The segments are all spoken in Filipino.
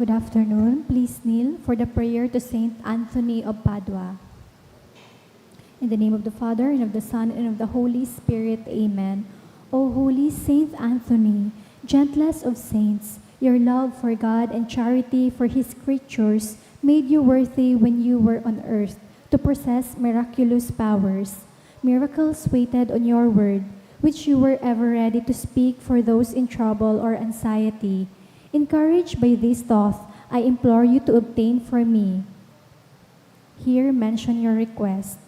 Good afternoon. Please kneel for the prayer to Saint Anthony of Padua. In the name of the Father, and of the Son, and of the Holy Spirit. Amen. O holy Saint Anthony, gentlest of saints, your love for God and charity for His creatures made you worthy when you were on earth to possess miraculous powers. Miracles waited on your word, which you were ever ready to speak for those in trouble or anxiety. Encouraged by this thought, I implore you to obtain for me. Here mention your request.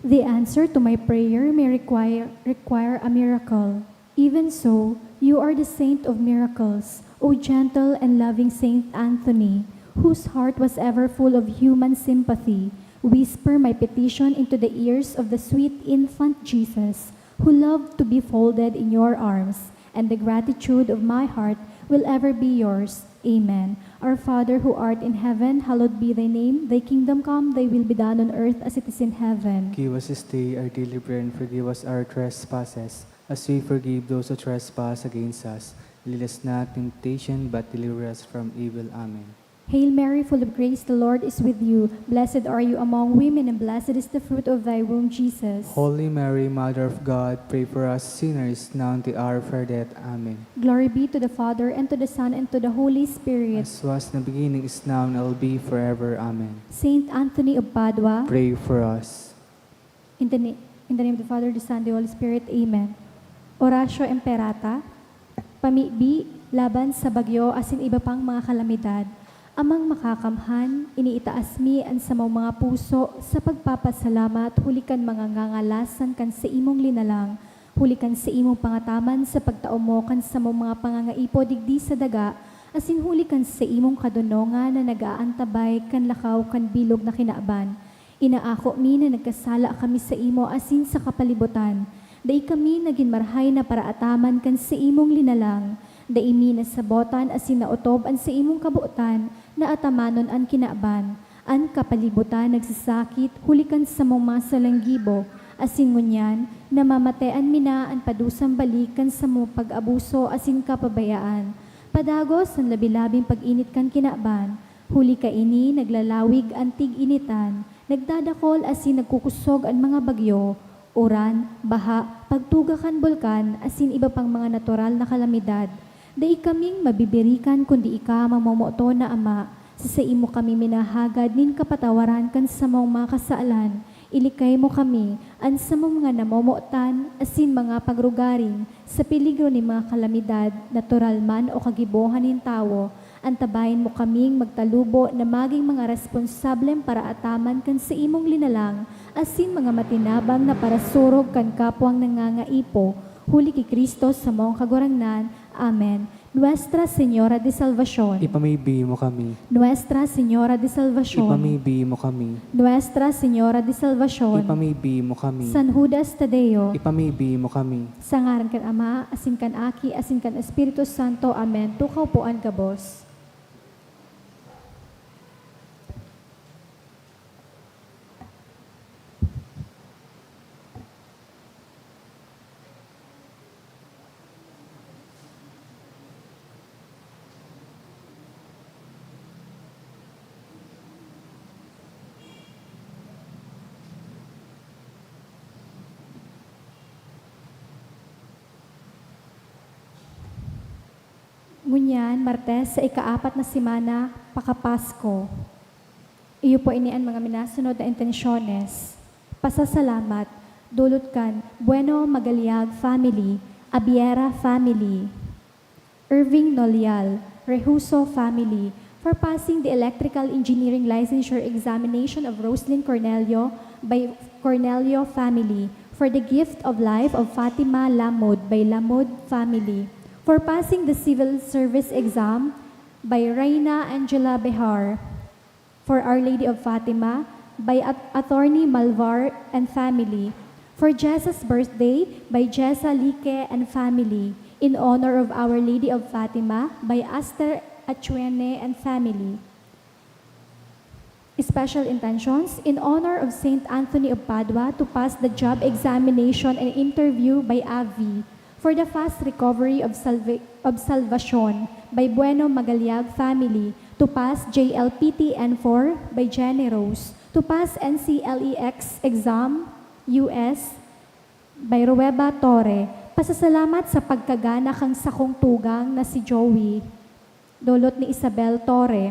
The answer to my prayer may require a miracle. Even so, you are the saint of miracles, O gentle and loving Saint Anthony, whose heart was ever full of human sympathy. Whisper my petition into the ears of the sweet infant Jesus, who loved to be folded in your arms, and the gratitude of my heart will ever be yours. Amen. Our Father who art in heaven, hallowed be thy name. Thy kingdom come, thy will be done on earth as it is in heaven. Give us this day our daily bread, and forgive us our trespasses, as we forgive those who trespass against us. Lead us not into temptation, but deliver us from evil. Amen. Hail Mary, full of grace, the Lord is with you. Blessed are you among women, and blessed is the fruit of thy womb, Jesus. Holy Mary, Mother of God, pray for us sinners, now and at the hour of our death. Amen. Glory be to the Father, and to the Son, and to the Holy Spirit. As was in the beginning, is now, and will be forever. Amen. Saint Anthony of Padua, Pray for us. in the name of the Father, the Son, and the Holy Spirit. Amen. Oratio Imperata, pamibi laban sa bagyo asin iba pang mga kalamidad. Amang makakamhan, iniitaas mi ang samang mga puso sa pagpapasalamat, hulikan mga ngangalasan kan sa imong linalang, hulikan sa imong pangataman sa pagtao mo kan sa mga pangangaipo digdi sa daga, asin hulikan sa imong kadunongan na nagaantabay kan lakaw kan bilog na kinaaban. Inaako mi na nagkasala kami sa imo asin sa kapalibutan, dai kami naging marhay na paraataman kan sa imong linalang, dai mi nasabotan asin naotob an sa imong kabuotan, na atamanon an kinaaban, an kapalibutan nagsasakit, hulikan sa mga salanggibo, asin ngunyan, namamatean mina an padusang balikan sa mga pag-abuso asin kapabayaan. Padagos ang labilabing pag-init kan kinaaban, huli ka ini naglalawig ang tig-initan, nagdadakol asin nagkukusog ang mga bagyo, uran, baha, pagtuga kan bulkan, asin iba pang mga natural na kalamidad. Dai kaming mabibirikan kundi ika mamomoto na Ama, sa imo kami minahagad nin kapatawaran kan sa mga kasaalan, ilikay mo kami, an sa mga namomotan, asin mga pagrugaring, sa peligro ni mga kalamidad, natural man o kagibohan nin tawo, antabayin mo kaming magtalubo na maging mga responsableng para ataman kan sa imong linalang, asin mga matinabang na para surog kan kapwang nangangaipo, huli ki Kristo sa mong kagurangnan. Amen. Nuestra Señora de Salvación. Ipamibi mo kami. Nuestra Señora de Salvación. Ipamibi mo kami. Nuestra Señora de Salvación. Ipamibi mo kami. San Judas Tadeo. Ipamibi mo kami. Sa ngaran kan Ama, asin kan Aki, asin kan Espiritu Santo. Amen. Tukaw po ang kabos. Ngunyan, Martes, sa ika-4 na simana, pakapasko. Iyo po inian mga minasunod na intensyones. Pasasalamat, dulot kan, Bueno Magaliag family, Abiera family, Irving Nolial, Rehuso family, for passing the electrical engineering licensure examination of Roslyn Cornelio by Cornelio family, for the gift of life of Fatima Lamud by Lamud family, for passing the civil service exam by Reina Angela Behar, for Our Lady of Fatima by Attorney Malvar and family, for Jessa's birthday by Jessa Lique and family, in honor of Our Lady of Fatima by Aster Achuene and family. Special intentions in honor of Saint Anthony of Padua to pass the job examination and interview by Avi, For the fast recovery of salvation by Bueno Magaliag family, to pass JLPT N4 by Jenny Rose, to pass NCLEX exam US by Rueba Torre, pasasalamat sa pagkagana kang sakong tugang na si Joey, dulot ni Isabel Torre.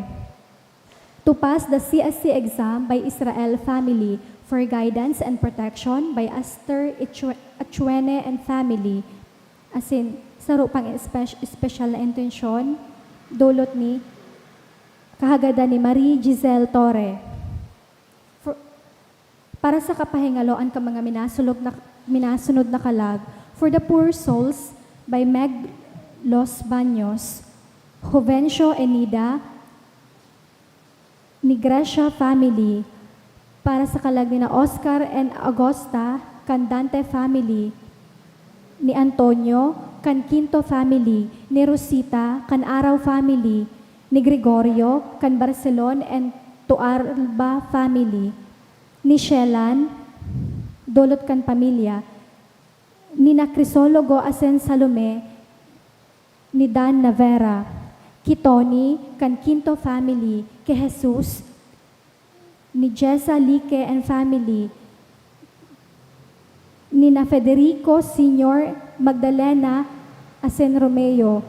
To pass the CSC exam by Israel family, for guidance and protection by Aster Achuene and family, as in, saro pang special na intensyon, dulot ni kahagada ni Marie Giselle Torre. Para sa kapahingaloan ka mga minasunod na kalag, for the poor souls by Meg Los Baños, Jovencio Enida, ni Gracia family, para sa kalag ni na Oscar and Agosta, Candante family, ni Antonio, kan Quinto family, ni Rosita, kan Araw family, ni Gregorio, kan Barcelon and Tuarba family, ni Shelan, dolot kan pamilya, ni na Crisologo Asen Salome, ni Dan Navera, Kitoni, kan Quinto family, kay Jesus, ni Jessa Lique and family, ni na Federico Senior Magdalena Asen Romeo,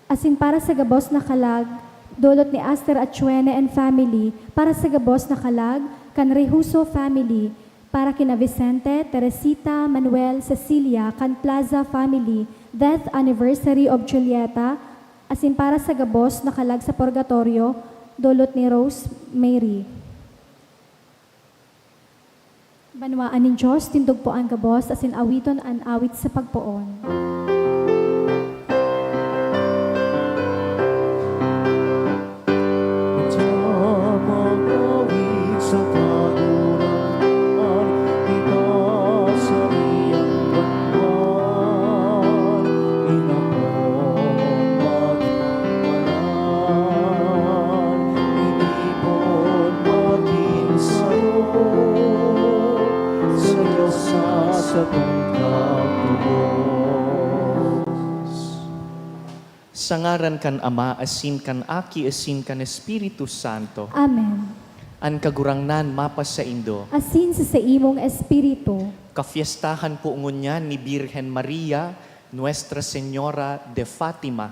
asin para sa gabos na kalag, dulot ni Aster Achuene and family, para sa gabos na kalag, kan Rehuso family, para kina Vicente, Teresita, Manuel, Cecilia, kan Plaza family, death anniversary of Julieta, asin para sa gabos na kalag sa purgatorio, dulot ni Rose Mary. Banwaan ng Diyos, tindog po ang gabos, asin awiton an awit sa pagpoon. Sangaran kan Ama, asin kan Aki, asin kan Espiritu Santo. Amen. An kagurangnan mapas sa Indo. Asin sa imong espiritu, Kafiestahan po ngunya ni Birhen Maria, Nuestra Señora de Fatima.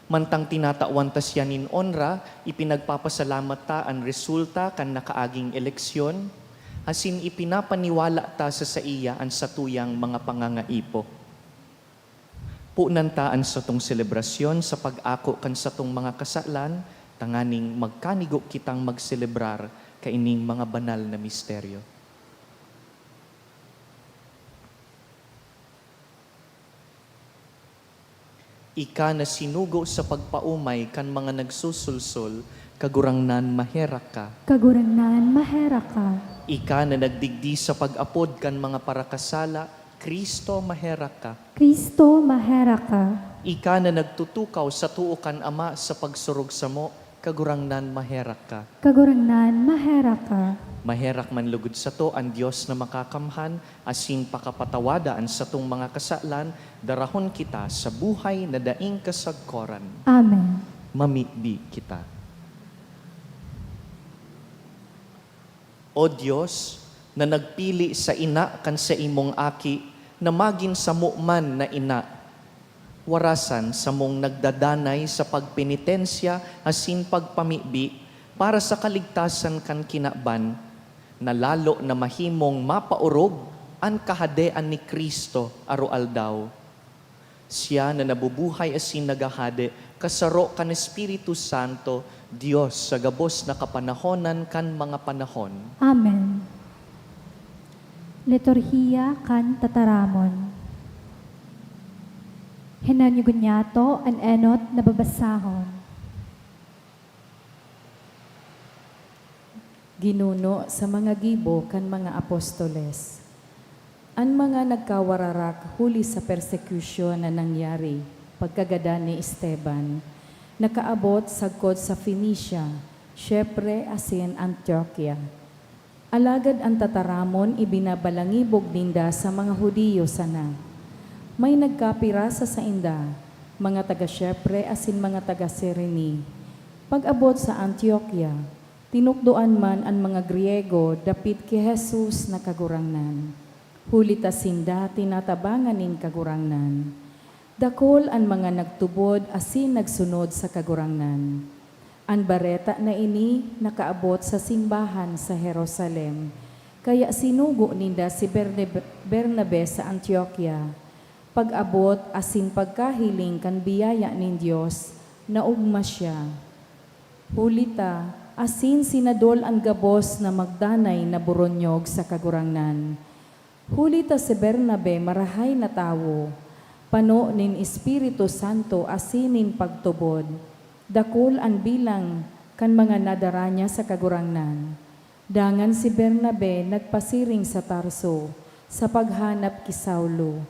Mantang tinatawan ta siya nin onra, ipinagpapasalamat ta ang resulta kan nakaaging eleksyon, asin ipinapaniwala ta sa iya ang satuyang mga pangangaipo. Punantaan sa tong selebrasyon sa pag-ako kan sa tong mga kasalan, tanganing magkanigo kitang magselebrar kaining mga banal na misteryo. Ika na sinugo sa pagpaumay kan mga nagsusulsol, kagurangnan maherak ka. kagurangnan mahera ka. Ika na nagdigdi sa pag-apod kan mga parakasala, Kristo maherak ka. Kristo mahera ka. Ika na nagtutukaw sa tuukan Ama sa pagsurog sa mo, kagurangnan maherak ka. Kagurangnan mahera ka. Maherak man lugod sa to ang Diyos na makakamhan, asin pakapatawadaan sa tong mga kasalan, darahon kita sa buhay na daing kasagkoran. Amen. Mamibi kita. O Diyos, na nagpili sa ina kan sa imong aki, na magin sa mu'man na ina, warasan sa mong nagdadanay sa pagpenitensya asin pagpamibi para sa kaligtasan kan kinaban, na lalo na mahimong mapaurog ang kahadean ni Kristo arualdaw. Siya na nabubuhay asin nagahade, kasaro kan Espiritu Santo, Diyos sa gabos na kapanahonan kan mga panahon. Amen. Liturhiya kan tataramon. Hinanyugunyato an enot na babasahon. Ginuno sa mga gibo kan mga apostoles. Ang mga nagkawararak huli sa persecution na nangyari pagkagada ni Esteban, nakaabot sagkod sa Phoenicia, Syepre asin Antioquia. Alagad ang tataramon ibinabalangibog dinda sa mga Hudiyo sana. may nagkapirasa sa inda, mga taga-Syepre asin mga taga-Sereni. Pag-abot sa Antioquia, tinukdoan man ang mga Griego dapit ki Jesus na kagurangnan. Hulita sinda tinatabangan nin kagurangnan. Dakol ang mga nagtubod asin nagsunod sa kagurangnan. Ang bareta na ini nakaabot sa simbahan sa Jerusalem. Kaya sinugo ninda si Bernabe sa Antioquia. Pag-abot asin pagkahiling kan biyaya nin Dios, naugma siya. Hulita, asin sinadol ang gabos na magdanay na buronyog sa kagurangnan. Hulita si Bernabe marahay na tawo, pano nin Espiritu Santo asinin pagtubod. Dakol ang bilang kan mga nadaranya sa kagurangnan. Dangan si Bernabe nagpasiring sa Tarso sa paghanap ki Saulo.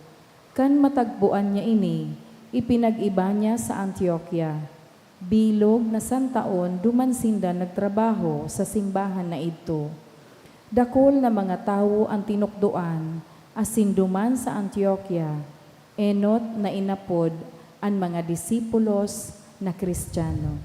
Kan matagpuan niya ini, ipinag-iba niya sa Antioquia. Bilog na santaon dumansinda nagtrabaho sa simbahan na ito. Dakol na mga tao ang tinukdoan, asin duman sa Antioquia, enot na inapod ang mga disipulos na Kristiyano.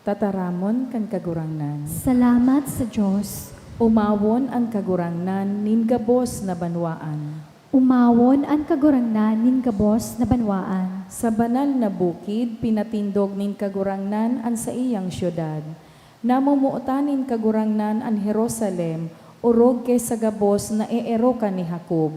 Tataramon kan kagurangnan. Salamat sa Diyos. Umawon ang kagurangnan nin gabos na banwaan. Umawon ang kagurangnan nin gabos na banwaan. Sa banal na bukid, pinatindog nin kagurangnan an sa iyang syudad. Namumuotanin kagurangnan an Jerusalem, urog kay sa gabos na eeroka ni Jacob.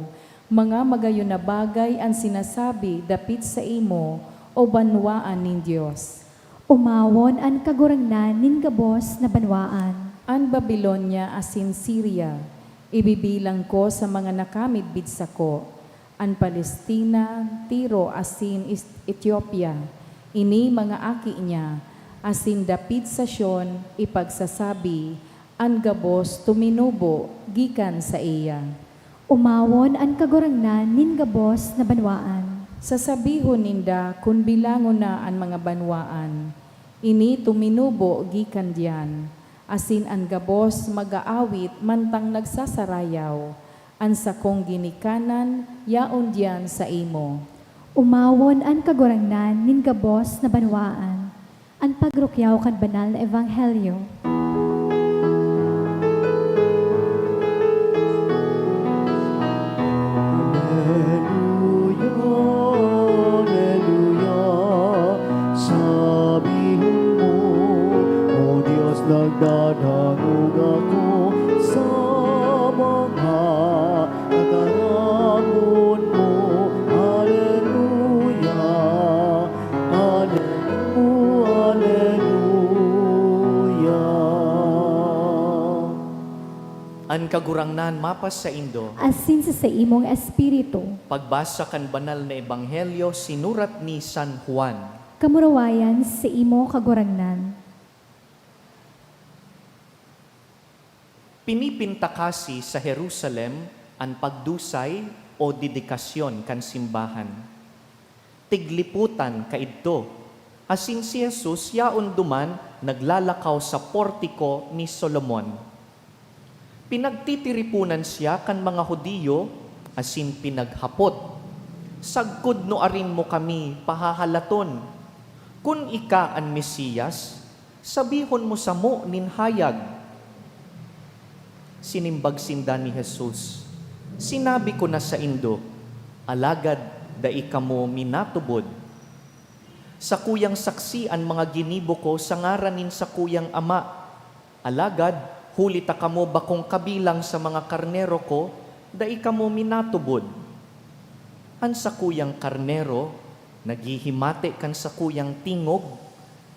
Mga magayon na bagay ang sinasabi dapit sa imo o banwaan nin Dios. Umawon ang kagurangnan nin gabos na banwaan. An Babylonia asin Syria, ibibilang ko sa mga nakamidbid sa ko. An Palestina, Tiro asin Ethiopia, ini mga aki niya, asin dapit sa Sion, ipagsasabi, an gabos tuminubo, gikan sa iya. Umawon ang kagurangnan nin gabos na banwaan. Sasabihon ninda kung bilangon na ang mga banwaan, ini tuminubo, gikan diyan. Asin ang gabos mag-aawit mantang nagsasarayaw, an sakong ginikanan, yaon diyan sa imo. Umawon ang kagurangnan nin gabos na banwaan. Ang pagrukyaw kan banal na ebanghelyo. Nagdadangog ako sa mga katarangon mo. Hallelujah, hallelujah. An kagurangnan mapas sa Indo, Asin sa imong espiritu. pagbasa kan banal na ebanghelyo sinurat ni San Juan. Kamurawayan sa imo kagurangnan. Pinipinta kasi sa Jerusalem ang pagdusay o dedikasyon kan simbahan. Tigliputan kaidto, asin si Jesus yaon duman naglalakaw sa portiko ni Solomon. Pinagtitiripunan siya kan mga Hudiyo, asin pinaghapot. Sagkod no arin mo kami pahahalaton. Kun ika ang Mesiyas, sabihon mo sa mo nin hayag. Sinimbag sinda ni Jesus, sinabi ko na sa Indo, alagad dai kamo minatubod. Sa kuyang saksi ang mga ginibo ko sa ngaranin sa kuyang ama, alagad hulita kamo bakong kabilang sa mga karnero ko, dai kamo minatubod. An sa kuyang karnero, naghihimate kan sa kuyang tingog,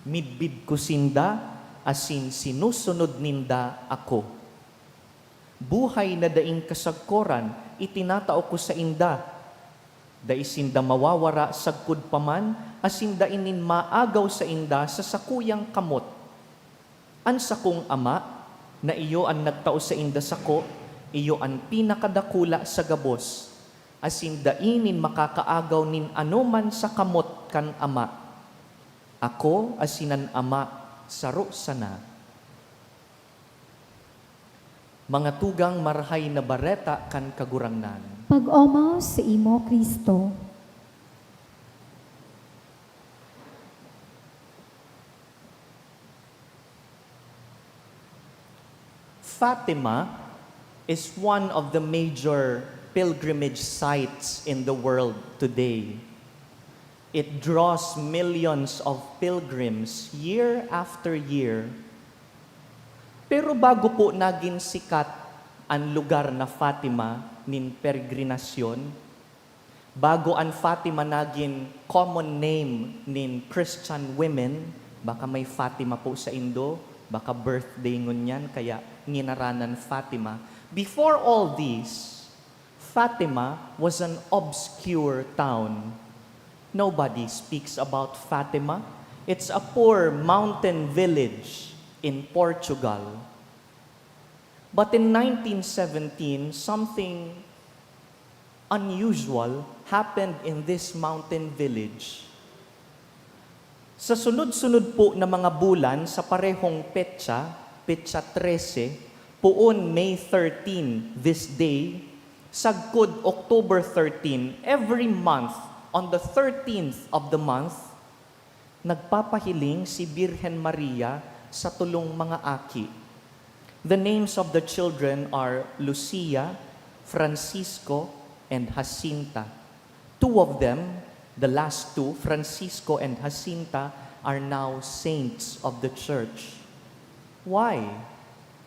midbid ko sinda, asin sinusunod ninda ako. Buhay na daing kasagkoran, itinatao ko sa inda. Dai sinda mawawara sagkud paman, asin dainin maagaw sa inda sa sakuyang kamot. An sakong ama, na iyo ang nagtao sa inda sako, iyo ang pinakadakula sa gabos. Asin dainin makakaagaw nin anuman sa kamot kan ama. Ako asinan ama, saro sana. Mga tugang marahay na bareta kan kagurangnan. Pag-omaw sa imo, Kristo. Fatima is one of the major pilgrimage sites in the world today. It draws millions of pilgrims year after year. Pero bago po naging sikat ang lugar na Fatima nin peregrinasyon, bago ang Fatima naging common name nin Christian women, baka may Fatima po sa Indo, baka birthday ngunyan, kaya nginaranan Fatima. Before all this, Fatima was an obscure town. Nobody speaks about Fatima. It's a poor mountain village in Portugal. But in 1917, something unusual happened in this mountain village. Sa sunod-sunod po na mga bulan sa parehong petsa 13, puon May 13 this day, sagkod October 13, every month, on the 13th of the month, nagpapahiling si Birhen Maria sa tulong mga aki. The names of the children are Lucia, Francisco, and Jacinta. Two of them, the last two, Francisco and Jacinta, are now saints of the church. Why?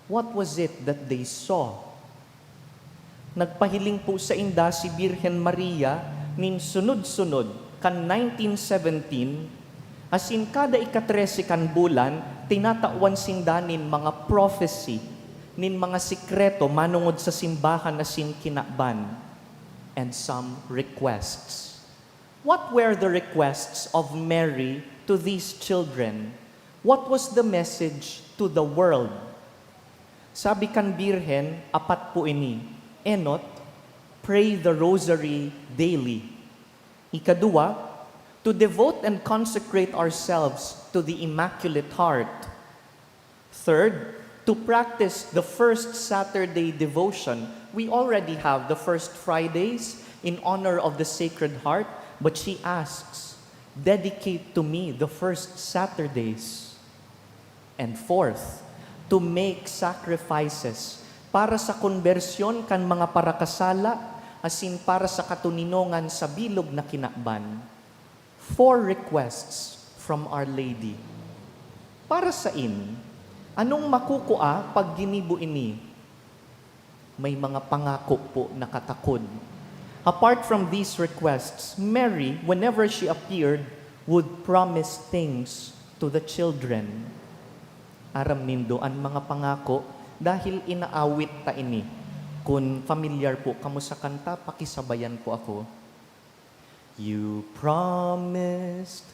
What was it that they saw? Nagpahiling po sa inda si Birhen Maria nin sunod-sunod kan 1917, as in kada ika-13 kan bulan, tinatawan sinda nin mga prophecy, nin mga sikreto manungod sa simbahan na sin kinakban, and some requests. What were the requests of Mary to these children? What was the message to the world? Sabi kan Birhen, apat po ini. Enot, pray the rosary daily. Ikadua, to devote and consecrate ourselves to the Immaculate Heart. Third, to practice the first Saturday devotion. We already have the first Fridays in honor of the Sacred Heart, but she asks, dedicate to me the first Saturdays. And fourth, to make sacrifices para sa konbersyon kan mga parakasala, asin para sa katuninongan sa bilog na kinakban. 4 requests from Our Lady. Para sa anong makukua pag ginibo ini? May mga pangako po na katakod. Apart from these requests, Mary, whenever she appeared, would promise things to the children. Aram nindo ang mga pangako dahil inaawit ta ini. Kung familiar po kamo sa kanta, pakisabayan po ako. You promised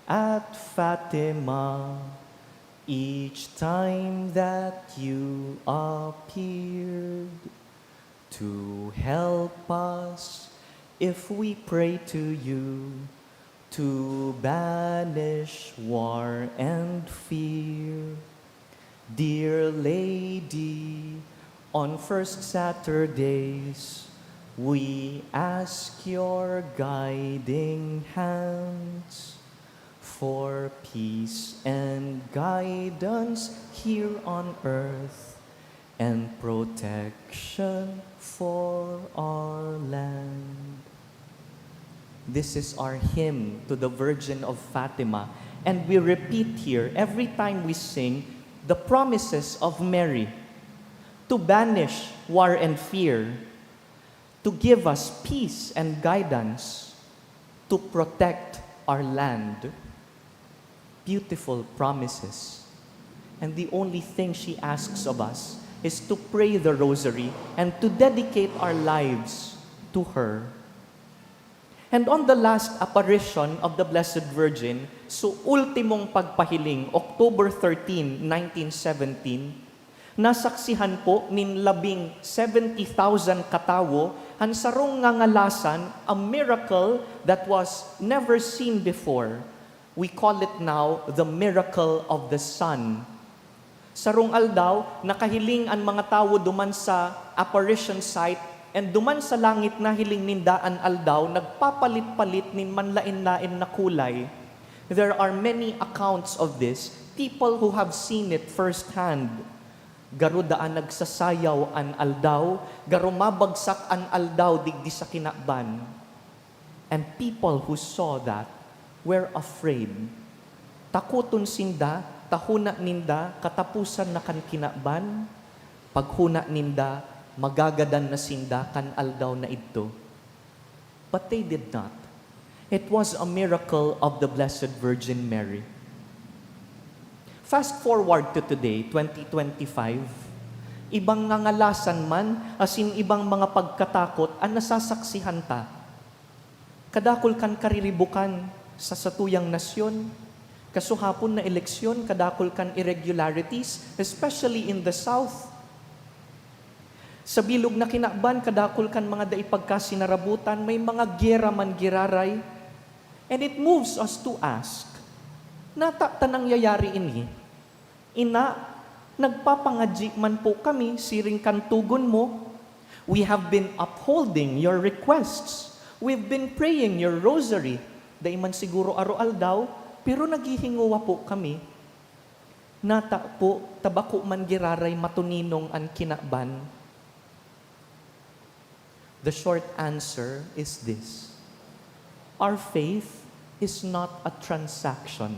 at Fatima each time that you appeared to help us if we pray to you, to banish war and fear. Dear Lady, on first Saturdays, we ask your guiding hands for peace and guidance here on earth and protection for our land. This is our hymn to the Virgin of Fatima, and we repeat here every time we sing the promises of Mary to banish war and fear, to give us peace and guidance, to protect our land. Beautiful promises. And the only thing she asks of us is to pray the rosary and to dedicate our lives to her. And on the last apparition of the Blessed Virgin, so ultimong pagpahiling, October 13, 1917, nasaksihan po nin 70,000 katawo ang sarong ngangalasan, a miracle that was never seen before. We call it now the miracle of the sun. Sarong aldaw, nakahiling ang mga tao duman sa apparition site and duman sa langit na hiling nindaan aldaw, nagpapalit-palit nin manlain-lain na kulay. There are many accounts of this, people who have seen it firsthand. Garo daan nagsasayaw an aldaw, garo mabagsak an aldaw digdi sa kinakban. And people who saw that were afraid. Takuton sinda, tahuna ninda, katapusan na kan kinakban, paghuna ninda, magagadan na sinda kan aldaw na ito. But they did not. It was a miracle of the Blessed Virgin Mary. Fast forward to today, 2025, ibang ngangalasan man, asin ibang mga pagkatakot, ang nasasaksihan ta. Kadakol kan kariribukan sa satuyang nasyon, kasuhapon na eleksyon, kadakol kan irregularities, especially in the South. Sa bilog na kinakban, kadakol kan mga daipagkasinarabutan, may mga gera man giraray. And it moves us to ask, tanang yayari ini, ina, nagpapangadji man po kami, siring kan tugon mo, we have been upholding your requests. We've been praying your rosary. Dahil man siguro aroal daw, pero naghihinguwa po kami. Nata po, tabako man giraray matuninong an kinakban. The short answer is this. Our faith is not a transaction.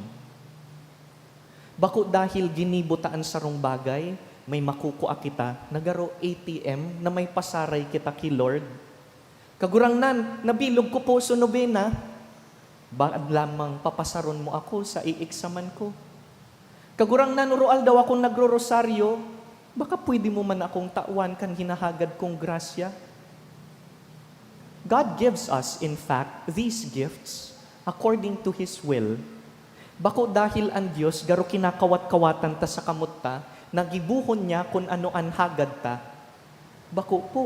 Bako dahil ginibutaan sarong bagay, may makukuha kita, nagaro ATM na may pasaray kita ki Lord. Kagurang nan, nabilog ko po sa nobena, baad lamang papasaron mo ako sa iiksaman ko. Kagurang nan, urual daw akong nagro-rosaryo, baka pwede mo man akong tawan kan hinahagad kong grasya. God gives us, in fact, these gifts according to His will. Bako dahil ang Diyos, garo kinakawat-kawatan ta sa kamutta, nagibuhon niya kung ano ang hagad ta. Bako po,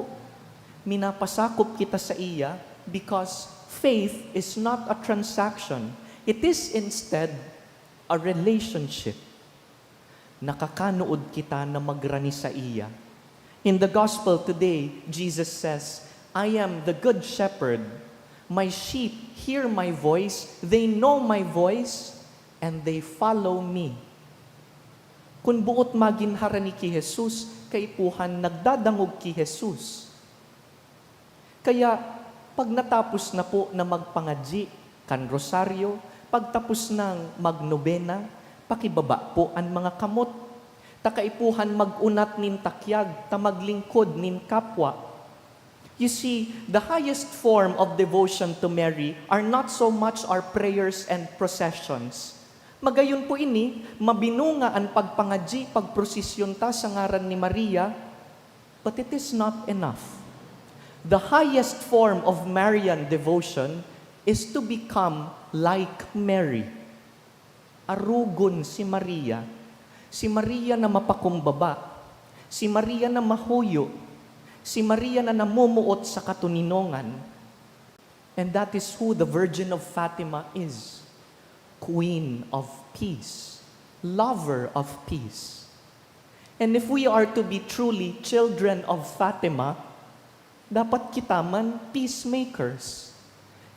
minapasakop kita sa iya because faith is not a transaction. It is instead a relationship. Nakakanood kita na magrani sa iya. In the gospel today, Jesus says, I am the good shepherd. My sheep hear my voice, they know my voice, and they follow me. Kung buot maginharani ki Jesus, kaipuhan nagdadangog ki Jesus. Kaya, pag natapos na po na magpangadji, kan rosaryo, pagtapos ng magnobena, pakibaba po ang mga kamot. Takaipuhan magunat nin takyag, tamaglingkod nin kapwa. You see, the highest form of devotion to Mary are not so much our prayers and processions. Magayon po ini, mabinunga ang pagpangadji, pagprosesyon ta sa ngaran ni Maria, but it is not enough. The highest form of Marian devotion is to become like Mary. Arugon si Maria. Si Maria na mapakumbaba. Si Maria na mahuyo. Si Maria na namumuot sa katuninongan. And that is who the Virgin of Fatima is. Queen of peace. Lover of peace. And if we are to be truly children of Fatima, dapat kita man peacemakers.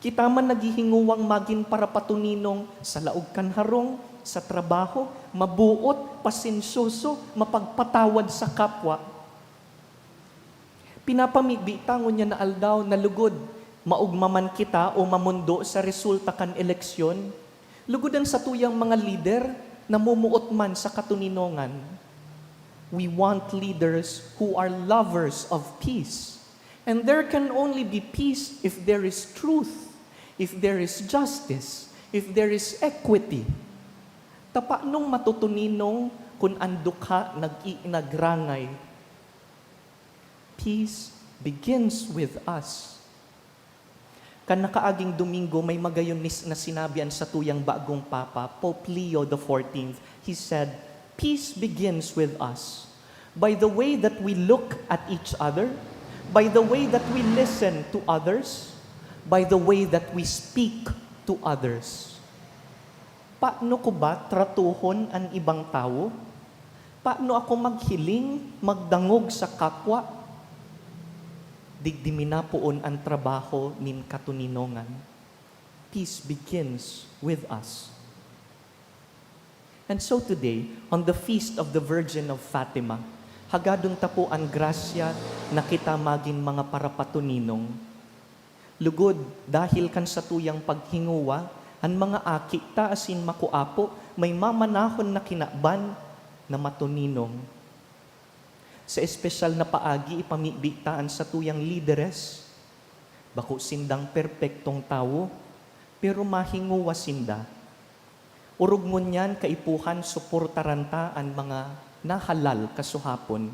Kita man naghihinguwang magin para patuninong sa laog kanharong, sa trabaho, mabuot, pasensyoso, mapagpatawad sa kapwa. Pinapamibitangon niya na aldaw na lugod, maugmaman kita o mamundo sa resulta kan eleksyon, lugodan sa tuyang mga lider na mumuot man sa katuninongan. We want leaders who are lovers of peace. And there can only be peace if there is truth, if there is justice, if there is equity. Tapaanong matutuninong kung ando ka nagrangay. Peace begins with us. Kan nakaaging Domingo, may magayon na sinabihan sa tuyang bagong Papa, Pope Leo XIV. He said, peace begins with us. By the way that we look at each other, by the way that we listen to others, by the way that we speak to others. Paano ko ba tratuhon ang ibang tao? paano ako maghiling, magdangog sa kapwa? Digdimina poon ang trabaho nin katuninongan. Peace begins with us. And so today, on the feast of the Virgin of Fatima, hagadon ta po ang grasya na kita magin mga parapatuninong. Lugod, dahil kan sa tuyang paghinguwa, ang mga aki ta asin makuapo, may mamanahon na kinaban na matuninong. Sa espesyal na paagi, ipamibigtaan sa tuyang lideres, bako sindang perpektong tao, pero mahinguwa sinda. Urog ngunyan kaipuhan suportaranta ang mga nahalal kasuhapon.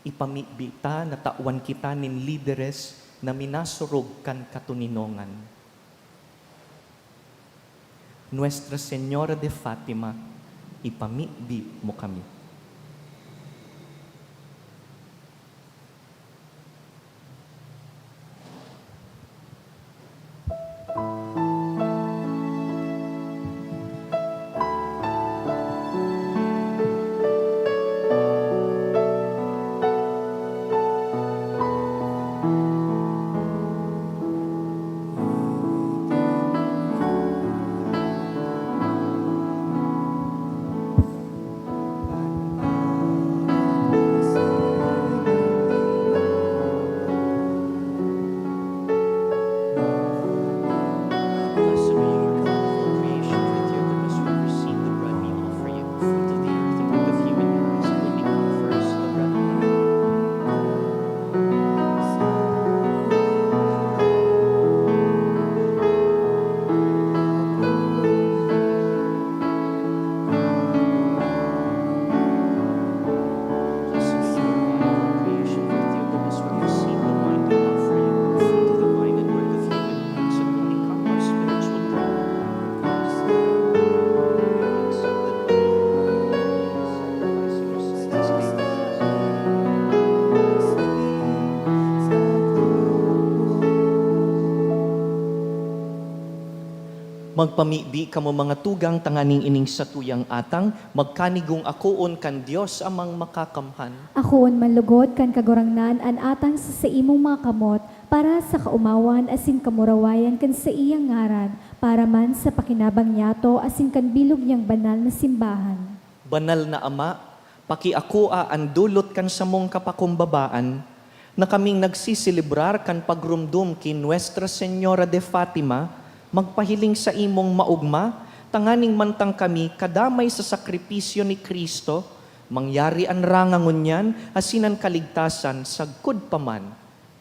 Ipamibita na tawan kita nin lideres na minasurog kan katuninongan. Nuestra Señora de Fatima, ipamibi mo kami. Blessed are you, Lord God of all creation, for with your goodness we have received the bread we offer you, the fruit of the earth, the work of human hands, and will become for us the bread of life. Blessed are you, Lord God of all creation, for with your goodness we have received the wine we offer you, the fruit of the vine and work of human hands, and will become our spiritual drink. Magpamibi kamo mga tugang tanganing ining sa tuyang atang, magkanigong akoon kan Dios amang makakamhan. Akoon manlugod kan kagurangnan an atang sa imong mga kamot para sa kaumawan asin kamurawayan kan sa iyang ngaran para man sa pakinabang niyato asin kan bilog niyang banal na simbahan. Banal na Ama, pakiakoa ang dulot kan sa mong kapakumbabaan, na kaming nagsisilibrar kan pagrumdum kin Nuestra Señora de Fatima, magpahiling sa imong maugma, tanganing mantang kami kadamay sa sakripisyo ni Kristo, mangyari ang rangangon yan, asinan kaligtasan, sagkod paman,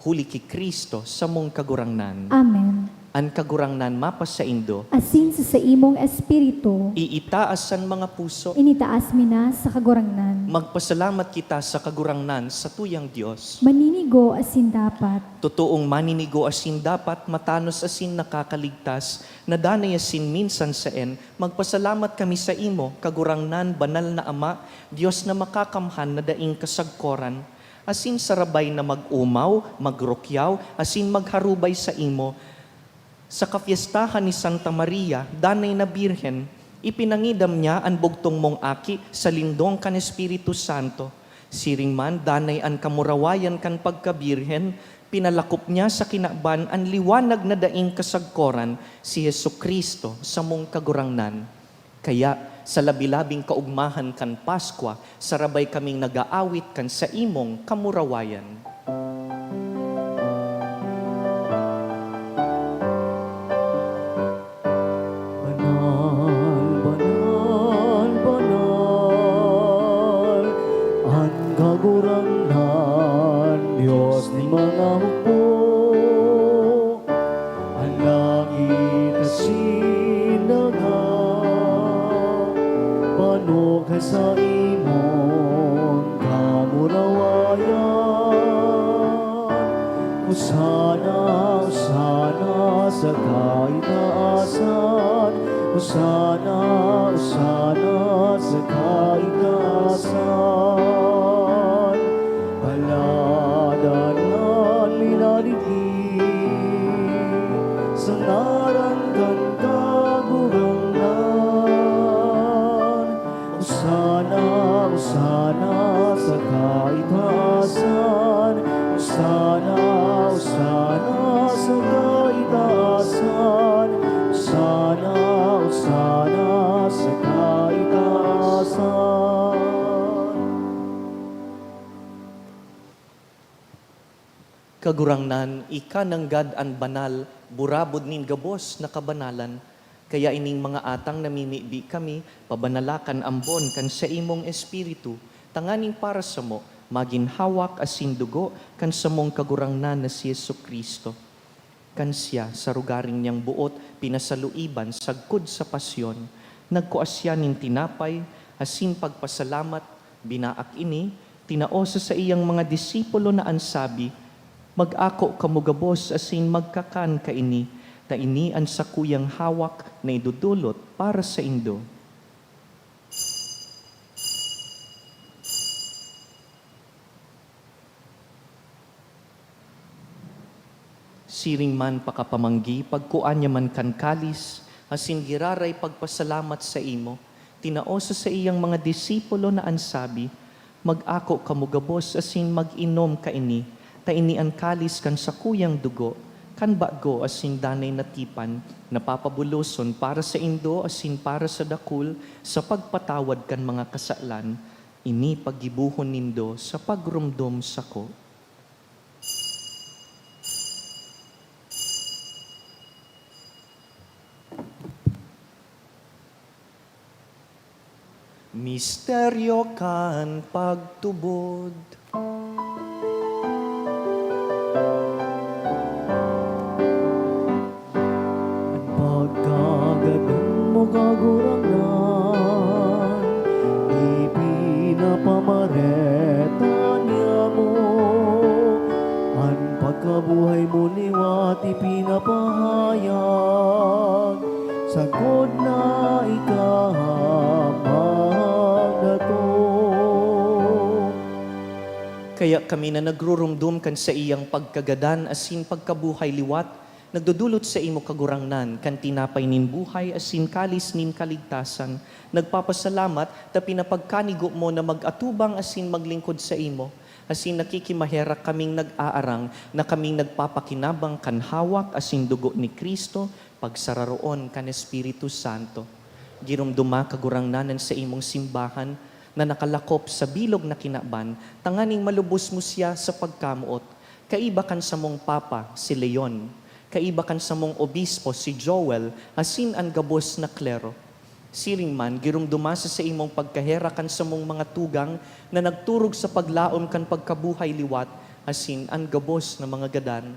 huli ki Kristo sa mong kagurangnan. Amen. Ang kagurangnan mapas sa indo, Asin sa imong espiritu, iitaas ang mga puso, initaas mina sa kagurangnan. magpasalamat kita sa kagurangnan sa tuyang Diyos. Maninigo asin dapat, Totoong maninigo asin dapat, matanos asin nakakaligtas, nadanay asin minsan sa magpasalamat kami sa imo, kagurangnan, banal na Ama, Diyos na makakamhan na daing kasagkoran, asin sarabay na mag-umaw, magrokyaw, asin magharubay sa imo, sa kapiestahan ni Santa Maria, danay na Birhen, ipinangidam niya ang bugtong mong aki sa lindong kan Espiritu Santo. Siring man, danay ang kamurawayan kan pagkabirhen, pinalakop niya sa kinaban ang liwanag na daing kasagkoran, si Yesu Kristo sa mong kagurangnan. Kaya, sa labilabing kaugmahan kan Paskwa, sarabay kaming nag-aawit kan sa imong kamurawayan. Banal, banal, ang kagurangnan, Diyos ni mga hukbo. Ang langit at sinaga, panog ka sa imong kamurawayan. Usana, usana sa kaitaasan, Usana, usana sa kaitaasan. Paladanan linaligi sa ngaran kan kagurangnan. Usana, Osana sa kaitaasan. Osana, Osana sa kaitaasan. Osana, Osana sa kaitaasan. Kagurangnan, ika nanggad an banal, burabod nin gabos na kabanalan, kaya ining mga atang namimibi kami, pabanalakan ambon kan sa imong espiritu, tanganing para sa mo, maginhawak asin dugo, kan sa mong kagurangnan na si Jesucristo. Kan siya sa rugaring niyang buot, pinasaluiban, sagkod sa pasyon, nagkuasya nin tinapay, asin pagpasalamat, binaak ini, tinaosa sa iyang mga disipulo na ansabi, mag-ako kamugabos asin magkakan kaini, ta ini ang sakuyang hawak na idudulot para sa indo. Siring man pakapamanggi, pagkuan niya man kan kalis, asin giraray pagpasalamat sa imo, tinaosa sa iyang mga disipulo na ansabi, mag-ako kamugabos asin mag-inom kaini, ta ini ang kalis kan sakuyang dugo, kan bago asin danay natipan, napapabuloson para sa indo asin para sa dakul, sa pagpatawad kan mga kasalan, ini paggibuhon nindo sa pagrumdom sako. Misteryo kan pagtubod. Pagkagaling mo kagurangan, ipinapamareta niya mo. Ang pagkabuhay mo liwat ipinapahayag, sagod na ikahamang na to. Kaya kami na nagrurumdum kan sa iyang pagkagadan asin pagkabuhay liwat, nagdudulot sa imo kagurangnan, kan tinapay nin buhay, asin kalis nin kaligtasan. Nagpapasalamat, ta pinapagkanigo mo na mag-atubang asin maglingkod sa imo. Asin nakikimahera kaming nag-aarang, na kaming nagpapakinabang kan hawak, asin dugo ni Kristo, pagsararoon kan Espiritu Santo. Girumduma kagurangnanan sa imong simbahan, na nakalakop sa bilog na kinaban, tanganing malubos mo siya sa pagkamuot. Kaiba kan sa mong Papa, si Leon, kaiba kan sa mong obispo si Joel, asin ang gabos na klero. Siring man, girumdumasa sa imong pagkahera kan sa mong mga tugang na nagturog sa paglaom kan pagkabuhay liwat, asin ang gabos na mga gadan.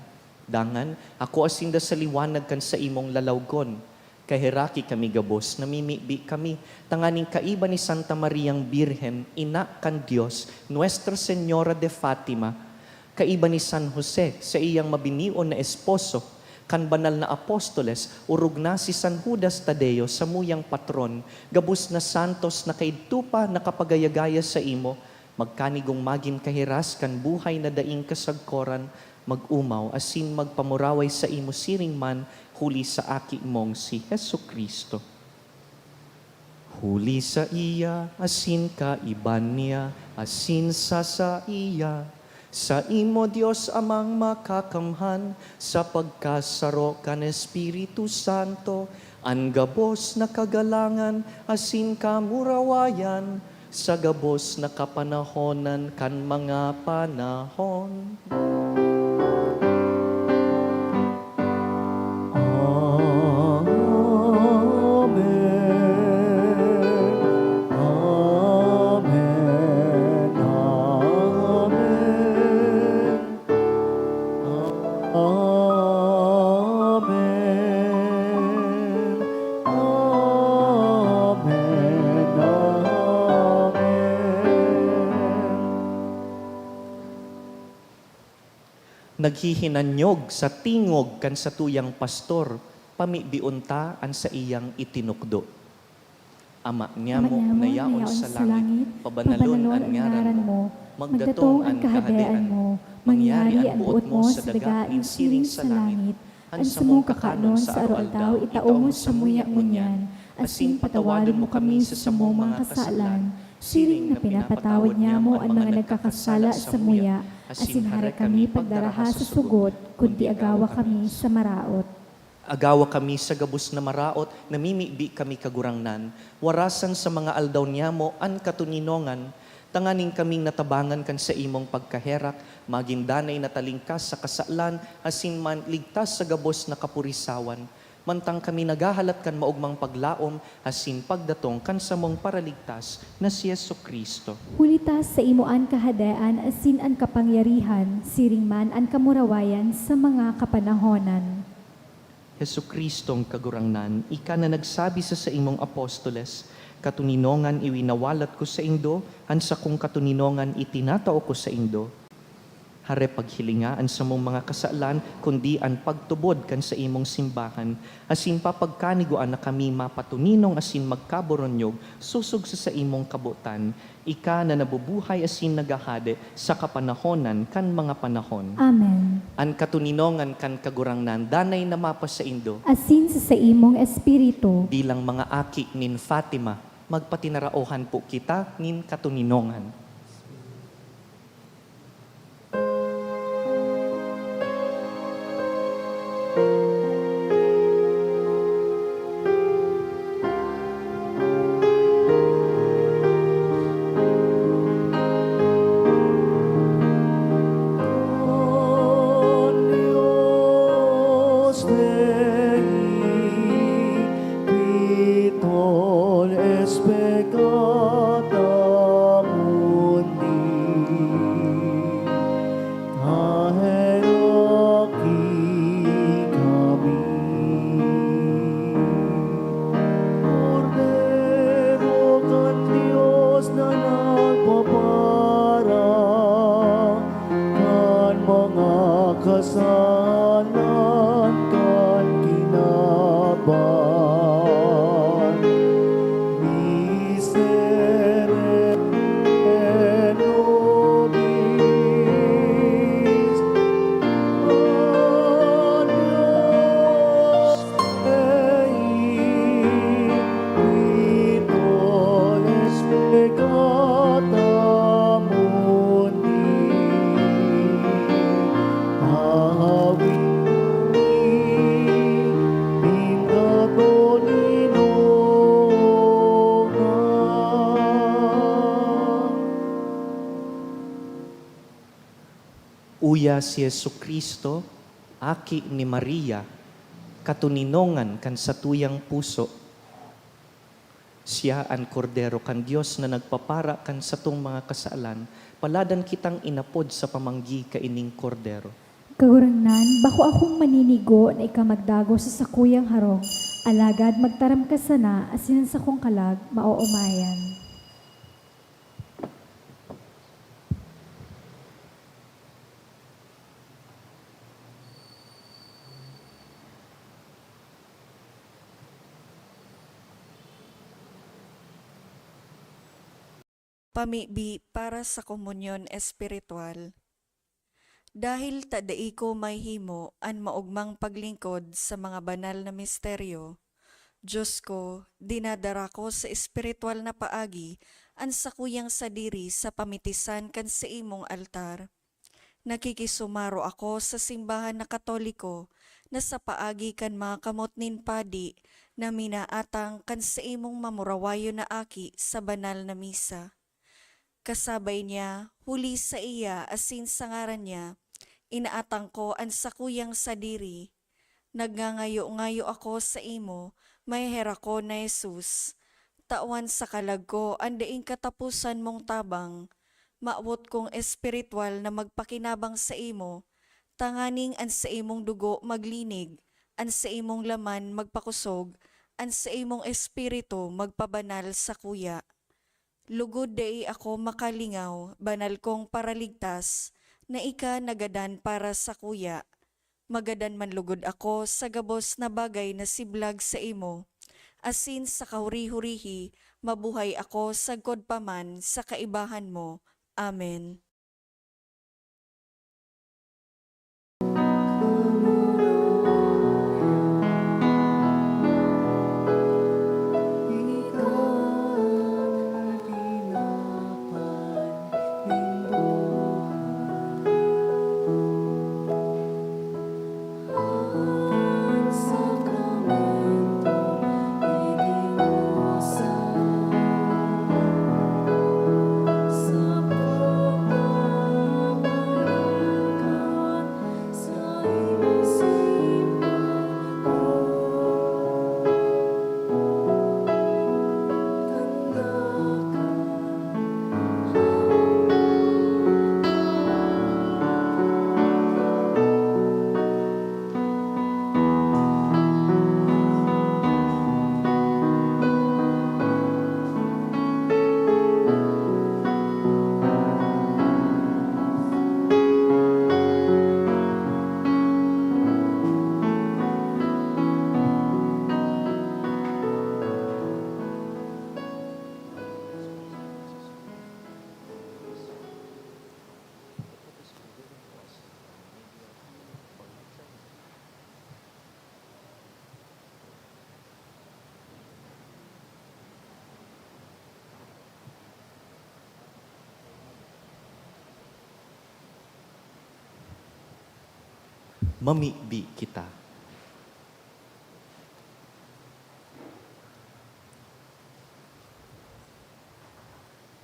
Dangan, ako asin da sa liwanag kan sa imong lalawgon. Kahiraki kami gabos, namimibi kami, tanganing kaiba ni Santa Mariang Birhen, ina kan Diyos, Nuestra Señora de Fatima, kaiba ni San Jose sa iyang mabinion na esposo, kan banal na apostoles, urog na si San Judas Tadeo sa muyang patron, gabos na santos na kaidtupa nakapagayagaya sa imo, magkanigong magin kahiras kan buhay na daing kasagkoran, mag-umaw, asin magpamuraway sa imo siring man, huli sa aki mong si Jesucristo. Huli sa iya, asin ka iban niya, asin sa iya, sa imo Diyos amang makakamhan, sa pagkasaro kan Espiritu Santo, ang gabos na kagalangan, asin kamurawayan, sa gabos na kapanahonan kan mga panahon. Naghihinanyog sa tingog kan sa tuyang pastor, pamibiunta an sa iyang itinukdo. Ama niya mo, nayaon sa langit, pabanalon ang ngaran mo, magdatong ang kahadian mo, mangyari ang buot mo sa dagain siring sa langit, ang sa mong kakanon sa araw-aldaw, itao mo sa muya-munyan, asin patawadan mo kami sa samong mga kasalan, Siring na pinapatawad niya mo ang mga nagkakasala sa muya, asinhari kami pagdaraha sa sugod, kundi agawa kami sa maraot. Agawa kami sa gabos na maraot, namimibi kami kagurangnan, warasan sa mga aldaw niya mo an katuninongan, tanganing kaming natabangan kan sa imong pagkaherak, maging danay na talingkas sa kasalan, asin man ligtas sa gabos na kapurisawan. Mantang kami nagahalat kan maugmang paglaom, asin pagdatong kan sa mong paraligtas na si Jesucristo. Hulitas sa imuan kahadaan asin an kapangyarihan, siring man an kamurawayan sa mga kapanahonan. Jesucristong kagurangnan, ika na nagsabi sa imong apostoles, katuninongan iwinawalat ko sa indo, ansa kong katuninongan itinatao ko sa indo. Hare paghilingaan sa mong mga kasalan, kundi ang pagtubod kan sa imong simbahan, asin papagkaniguan na kami mapatuninong asin magkaboronyog, susog sa imong kabutan, ika na nabubuhay asin nagahade sa kapanahonan kan mga panahon. Amen. An katuninongan kan kagurangnan, danay na mapa sa indo, Asin sa imong espiritu, bilang mga aki nin Fatima, magpatinaraohan po kita nin katuninongan. Dios Dei, Criton es peccata mundi, haheraki kami. Cordero kan Dios na nagpapara, kan mga kasalan kan kinaban. Miserere nobis, O Dios Dei, Criton es peccata mundi, ahawin ning katuninongan. Uya si Jesucristo, aki ni Maria, katuninongan kan sa tuyang puso. Siya ang kordero kan Dios na nagpapara kan sa tong mga kasalan, paladan kitang inapod sa pamanggi kaining kordero. kagurangnan, bako akong maninigo na ikamagdago sa sakuyang harong, alagad magtaram ka sana, asin sa kong kalag, maoomayan. Pamibi para sa komunyon espiritual. Dahil tadai ko may himo an maugmang paglingkod sa mga banal na misteryo, Diyos ko, dinadara ko sa espiritual na paagi an sakuyang sadiri sa pamitisan kan sa imong altar. Nakikisumaro ako sa simbahan na Katoliko na sa paagi kan mga kamot nin padi na minaatang kan sa imong mamurawayo na aki sa banal na misa. Kasabay niya, huli sa iya asin sa ngaran niya, inaatang ko ang sakuyang sadiri. Nagngangayo-ngayo ako sa imo, may hera ko na Jesus. Tawan sa kalag ko, andaing katapusan mong tabang. Maawot kong espiritual na magpakinabang sa imo, tanganing an sa imong dugo maglinig, an sa imong laman magpakusog, an sa imong espiritu magpabanal sa kuya. Lugod dai ako makalingaw, banal kong paraligtas, na ika nagadan para sa kuya. Magadan man lugod ako sa gabos na bagay na siblag sa imo. Asin sa kahuri-hurihi, mabuhay ako sagkod paman sa kaibahan mo. Amen. mamibi kita.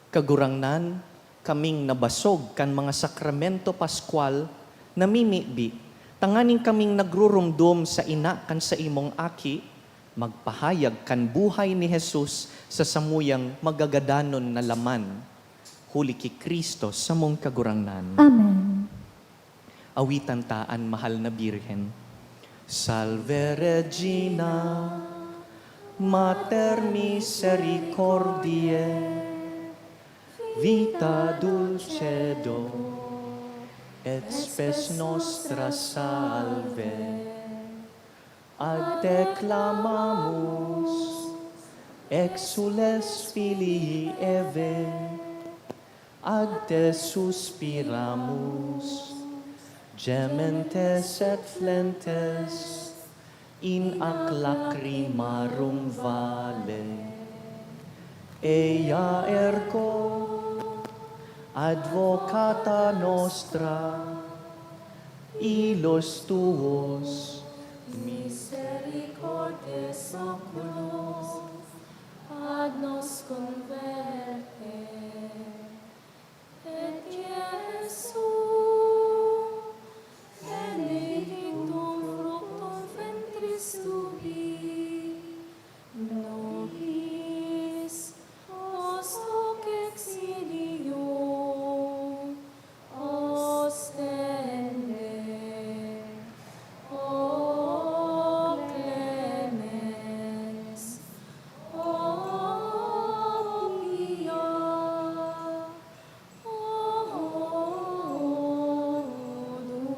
Kagurangnan, kaming nabasog kan mga sakramento paskwal, namimibi, tanganing kaming nagrurumdum sa ina kan sa imong aki, magpahayag kan buhay ni Jesus sa samuyang magagadanon na laman, huli ki Kristo sa mong kagurangnan. Amen. Awitan taan, mahal na Birhen. Salve Regina, Mater Misericordiae, vita dulcedo, et spes nostra salve. Ad te clamamus, exules filii Eve, ad te suspiramus, gementes et flentes, in ac lacrimarum vale. Ea ergo, advocata nostra, ilos tuos, misericordes oculos, ad nos converte, et Iesu, benedictum fructum ventris tui, nobis post hoc exilio ostende. O clemens, o pia, o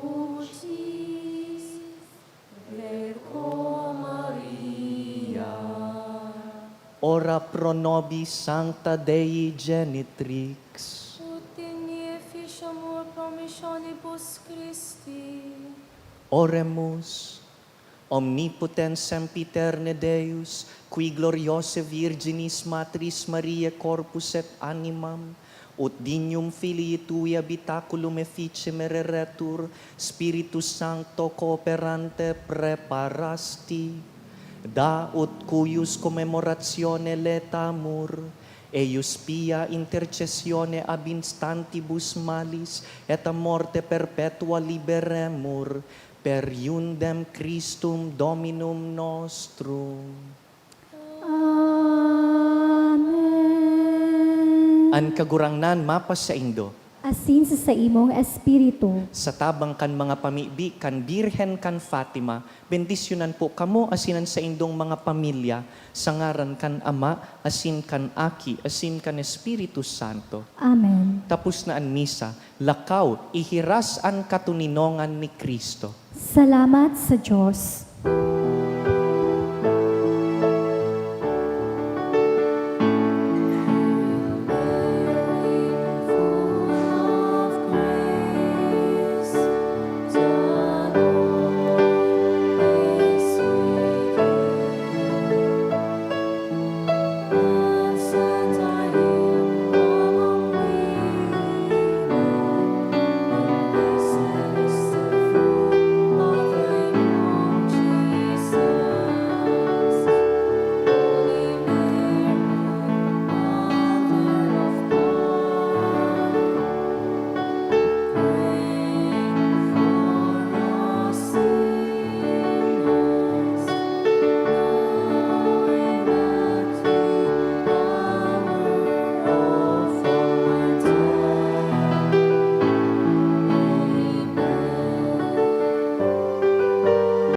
dulcis Virgo Maria. ora pro nobis sancta Dei genitrix, Ut in efficiamur promissionibus Christi. oremus, omnipotens sempiterne Deus, qui gloriose Virginis Matris Mariae corpus et animam, ut dignum filii tui habitaculum effice mereretur, Spiritus Sancto cooperante preparasti, da ut cuius commemoratione letamur, eius pia intercessione ab instantibus malis, et a morte perpetua liberemur, per iundem Christum Dominum nostrum. Amen. An kagurangnan mapas sa indo, Asin sa imong espiritu. sa tabang kan mga pamibi, kan Birhen kan Fatima, bendisyonan po kamo asinan sa indong mga pamilya, sa ngaran kan Ama, asin kan Aki, asin kan Espiritu Santo. Amen. Tapos na an misa, lakaw, ihiras ang katuninongan ni Kristo. Salamat sa Diyos.